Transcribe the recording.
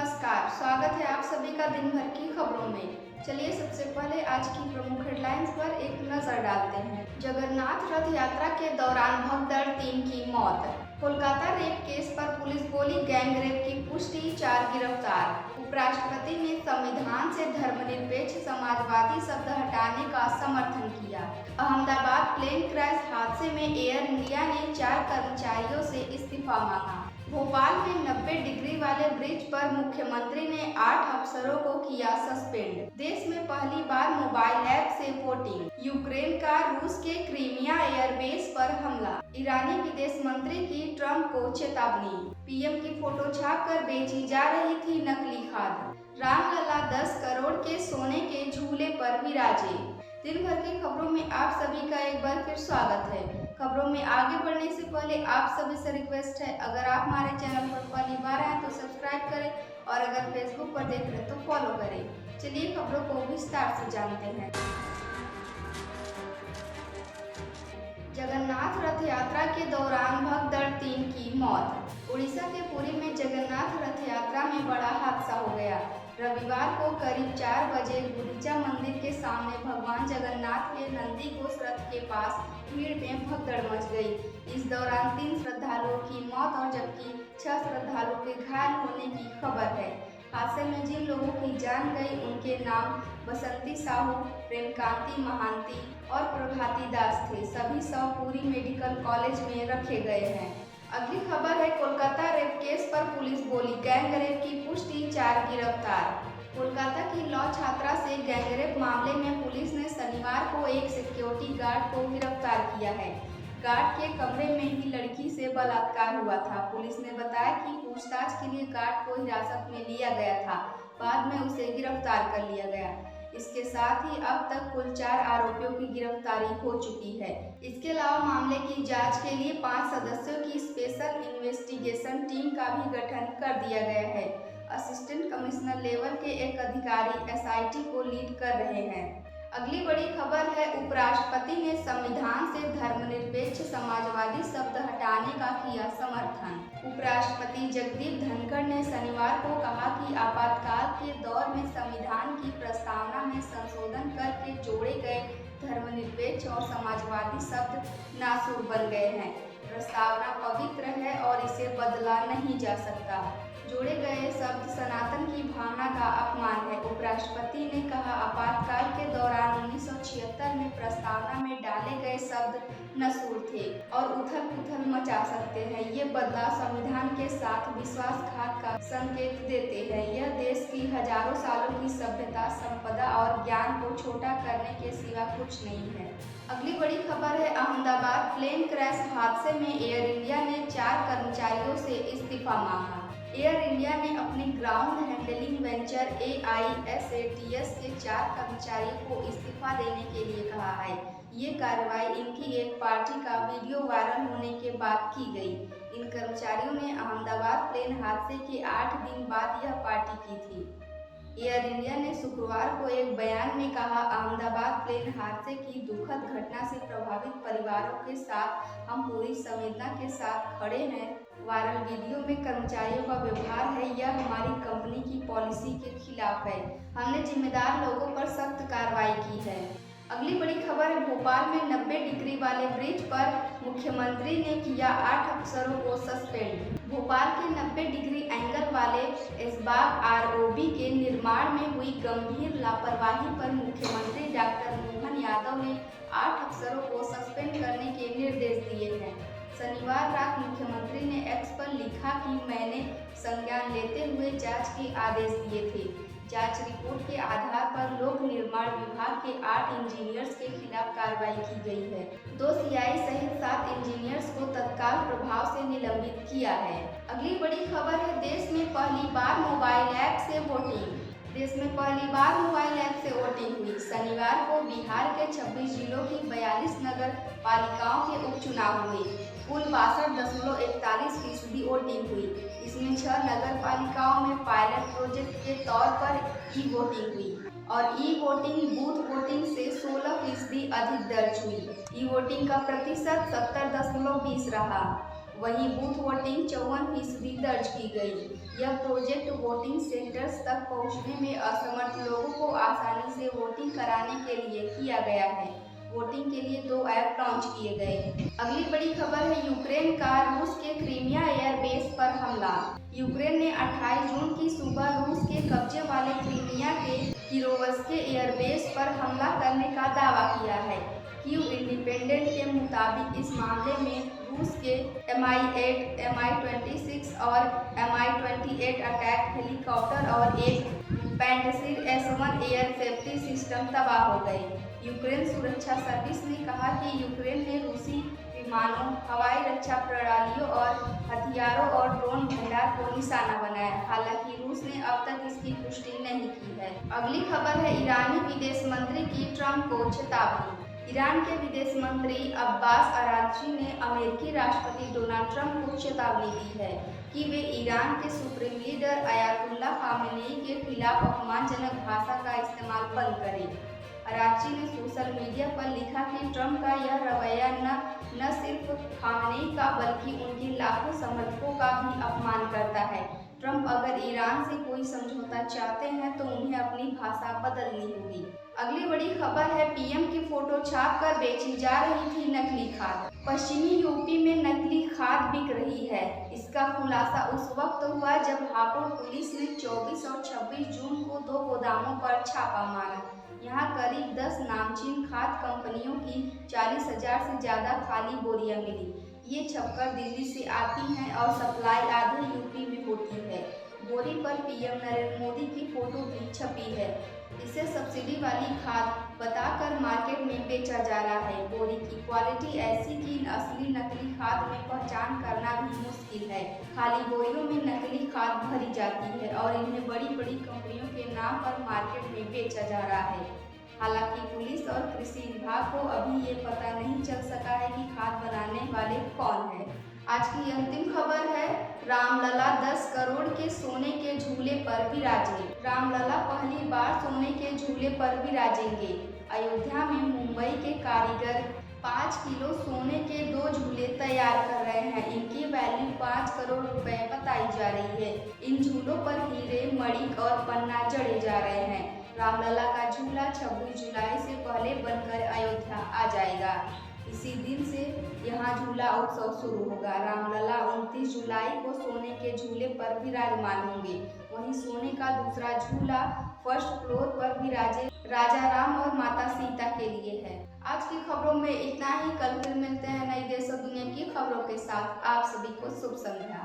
नमस्कार, स्वागत है आप सभी का दिन भर की खबरों में। चलिए सबसे पहले आज की प्रमुख हेडलाइंस पर एक नजर डालते हैं। जगन्नाथ रथ यात्रा के दौरान भगदड़ 3 की मौत। कोलकाता रेप केस पर पुलिस बोली गैंग रेप की पुष्टि, 4 गिरफ्तार। उपराष्ट्रपति ने संविधान से धर्मनिरपेक्ष समाजवादी शब्द हटाने का समर्थन किया। अहमदाबाद प्लेन क्रैश हादसे में एयर इंडिया ने 4 कर्मचारियों से इस्तीफा मांगा। भोपाल में 90 डिग्री वाले ब्रिज पर मुख्यमंत्री ने 8 अफसरों को किया सस्पेंड। देश में पहली बार मोबाइल ऐप से वोटिंग। यूक्रेन का रूस के क्रीमिया एयरबेस पर हमला। ईरानी विदेश मंत्री की ट्रंप को चेतावनी। पीएम की फोटो छापकर बेची जा रही थी नकली खाद। रामलला 10 करोड़ के सोने के झूले पर विराजे। दिन भर की खबरों में आप सभी का एक बार फिर स्वागत है। खबरों में आगे बढ़ने से पहले आप सभी से रिक्वेस्ट है, अगर आप हमारे चैनल पर पहली बार आए तो सब्सक्राइब करें और अगर फेसबुक पर देख रहे तो फॉलो करें। चलिए खबरों को विस्तार से जानते हैं। जगन्नाथ रथ यात्रा के दौरान भगदड़ 3 की मौत। उड़ीसा के पुरी में जगन्नाथ रथ यात्रा में बड़ा हादसा हो गया। रविवार को करीब 4 बजे गुंडीचा मंदिर के सामने भगवान जगन्नाथ के नंदी घोष रथ के पास भीड़ में भगदड़ मच गई। इस दौरान 3 श्रद्धालुओं की मौत और जबकि 6 श्रद्धालुओं के घायल होने की खबर है। हादसे में जिन लोगों की जान गई उनके नाम बसंती साहू, प्रेमकांति महांती और प्रभाती दास थे। सभी शव पुरी मेडिकल कॉलेज में रखे गए हैं। अगली खबर है, कोलकाता रेप केस पर पुलिस बोली गैंग रेप की पुष्टि, 4 गिरफ्तार। कोलकाता की लॉ छात्रा से गैंगरेप मामले में पुलिस ने शनिवार को एक सिक्योरिटी गार्ड को गिरफ्तार किया है। गार्ड के कमरे में ही लड़की से बलात्कार हुआ था। पुलिस ने बताया कि पूछताछ के लिए गार्ड को हिरासत में लिया गया था, बाद में उसे गिरफ्तार कर लिया गया। इसके साथ ही अब तक कुल 4 आरोपियों की गिरफ्तारी हो चुकी है। इसके अलावा मामले की जांच के लिए 5 सदस्यों की स्पेशल इन्वेस्टिगेशन टीम का भी गठन कर दिया गया है। असिस्टेंट कमिश्नर लेवल के एक अधिकारी एसआईटी को लीड कर रहे हैं। अगली बड़ी खबर है, उपराष्ट्रपति ने संविधान से धर्मनिरपेक्ष समाजवादी शब्द हटाने का किया समर्थन। उपराष्ट्रपति जगदीप धनखड़ ने शनिवार को कहा कि आपातकाल के दौर में संविधान की प्रस्तावना में संशोधन करके जोड़े गए धर्मनिरपेक्ष और समाजवादी शब्द नासूर बन गए हैं। प्रस्तावना पवित्र है और इसे बदला नहीं जा सकता। जोड़े गए शब्द सनातन की भावना का अपमान है। उपराष्ट्रपति ने कहा, आपातकाल के दौरान 1976 में प्रस्तावना में डाले गए शब्द नसूर थे और उथल पुथल मचा सकते हैं। ये बदलाव संविधान के साथ विश्वासघात का संकेत देते हैं। यह देश की हजारों सालों की सभ्यता, संपदा और ज्ञान को छोटा करने के सिवा कुछ नहीं है। अगली बड़ी खबर है, अहमदाबाद प्लेन क्रैश हादसे में एयर इंडिया ने 4 कर्मचारियों से इस्तीफा मांगा। एयर इंडिया ने अपने ग्राउंड हैंडलिंग वेंचर AISATS के 4 कर्मचारियों को इस्तीफा देने के लिए कहा है। ये कार्रवाई इनकी एक पार्टी का वीडियो वायरल होने के बाद की गई। इन कर्मचारियों ने अहमदाबाद प्लेन हादसे के 8 दिन बाद यह पार्टी की थी। एयर इंडिया ने शुक्रवार को एक बयान में कहा, अहमदाबाद प्लेन हादसे की दुखद घटना से प्रभावित परिवारों के साथ हम पूरी संवेदना के साथ खड़े हैं। वायरल वीडियो में कर्मचारियों का व्यवहार है, यह हमारी कंपनी की पॉलिसी के खिलाफ है। हमने जिम्मेदार लोगों पर सख्त कार्रवाई की है। अगली बड़ी खबर है, भोपाल में 90 डिग्री वाले ब्रिज पर मुख्यमंत्री ने किया 8 अफसरों को सस्पेंड। भोपाल के 90 डिग्री एंगल वाले ऐशबाग ROB के निर्माण में हुई गंभीर लापरवाही पर मुख्यमंत्री डॉक्टर मोहन यादव ने 8 अफसरों को सस्पेंड करने के निर्देश दिए हैं। शनिवार रात मुख्यमंत्री ने एक्स पर लिखा कि मैंने संज्ञान लेते हुए जांच के आदेश दिए थे। जांच रिपोर्ट के आधार पर लोक निर्माण विभाग के 8 इंजीनियर्स के खिलाफ कार्रवाई की गई है। 2 CI सहित 7 इंजीनियर्स को तत्काल प्रभाव से निलंबित किया है। अगली बड़ी खबर है, देश में पहली बार मोबाइल ऐप से वोटिंग। देश में पहली बार मोबाइल ऐप से वोटिंग हुई। शनिवार को बिहार के 26 जिलों की 42 नगर पालिकाओं के उपचुनाव हुए। कुल 62.41% वोटिंग हुई। इसमें 6 नगर पालिकाओं में पायलट प्रोजेक्ट के तौर पर ई वोटिंग हुई और ई वोटिंग बूथ वोटिंग से 16% अधिक दर्ज हुई। ई वोटिंग का प्रतिशत 70.20 रहा। वहीं बूथ वोटिंग 54% दर्ज की गई। यह प्रोजेक्ट वोटिंग सेंटर्स तक पहुंचने में असमर्थ लोगों को आसानी से वोटिंग कराने के लिए किया गया है। वोटिंग के लिए 2 ऐप लॉन्च किए गए। अगली बड़ी खबर है यूक्रेन का रूस के क्रीमिया एयरबेस पर हमला। यूक्रेन ने 28 जून की सुबह रूस के कब्जे वाले क्रीमिया के किरोव्स्की एयरबेस पर हमला करने का दावा किया है। कीव इंडिपेंडेंट के मुताबिक इस मामले में रूस के Mi-8, Mi-26 और Mi-28 अटैक हेलीकॉप्टर और एक पैंटसीर S-1 एयर सेफ्टी सिस्टम तबाह हो गए। यूक्रेन सुरक्षा सर्विस ने कहा कि यूक्रेन ने रूसी विमानों, हवाई रक्षा प्रणालियों और हथियारों और ड्रोन भंडार को निशाना बनाया। हालांकि रूस ने अब तक इसकी पुष्टि नहीं की है। अगली खबर है ईरानी विदेश मंत्री की ट्रंप को चेतावनी। ईरान के विदेश मंत्री अब्बास अरागची ने अमेरिकी राष्ट्रपति डोनाल्ड ट्रंप को चेतावनी दी है कि वे ईरान के सुप्रीम लीडर अयातुल्ला खामेनेई के खिलाफ अपमानजनक भाषा का इस्तेमाल बंद करें। अरागची ने सोशल मीडिया पर लिखा कि ट्रंप का यह रवैया न सिर्फ खामेनेई का बल्कि उनके लाखों समर्थकों का भी अपमान करता है। ट्रंप अगर ईरान से कोई समझौता चाहते हैं तो उन्हें अपनी भाषा बदलनी होगी। अगली बड़ी खबर है पीएम की फोटो छापकर बेची जा रही थी नकली खाद। पश्चिमी यूपी में नकली खाद बिक रही है। इसका खुलासा उस वक्त हुआ जब हापुड़ पुलिस ने 24 और 26 जून को 2 गोदामों पर छापा मारा। यहाँ करीब 10 नामचीन खाद कंपनियों की 40,000 से ज़्यादा खाली बोरियां मिली। ये छपकर दिल्ली से आती हैं और सप्लाई आधे यूपी में होती है। बोरी पर पीएम नरेंद्र मोदी की फोटो भी छपी है। इसे सब्सिडी वाली खाद बताकर मार्केट में बेचा जा रहा है। बोरी की क्वालिटी ऐसी कि असली नकली खाद में पहचान करना भी मुश्किल है। खाली बोरियों में नकली खाद भरी जाती है और इन्हें बड़ी बड़ी कंपनियों के नाम पर मार्केट में बेचा जा रहा है। हालांकि पुलिस और कृषि विभाग को अभी ये पता नहीं चल सका है कि खाद बनाने वाले कौन है। आज की अंतिम खबर है रामलला 10 करोड़ के सोने के झूले पर विराजे। रामलला पहली बार सोने के झूले पर विराजेंगे। अयोध्या में मुंबई के कारीगर 5 किलो सोने के 2 झूले तैयार कर रहे हैं। इनकी वैल्यू 5 करोड़ रुपए बताई जा रही है। इन झूलों पर हीरे, मणिक और पन्ना जड़े जा रहे हैं। रामलला का झूला 26 जुलाई से पहले बनकर अयोध्या आ जाएगा। इसी दिन से यहाँ झूला उत्सव शुरू होगा। रामलला 29 जुलाई को सोने के झूले पर विराजमान होंगे। वहीं सोने का दूसरा झूला फर्स्ट फ्लोर पर विराजे राजा राम और माता सीता के लिए है। आज की खबरों में इतना ही। कल फिर मिलते हैं नई देश और दुनिया की खबरों के साथ। आप सभी को शुभ संध्या।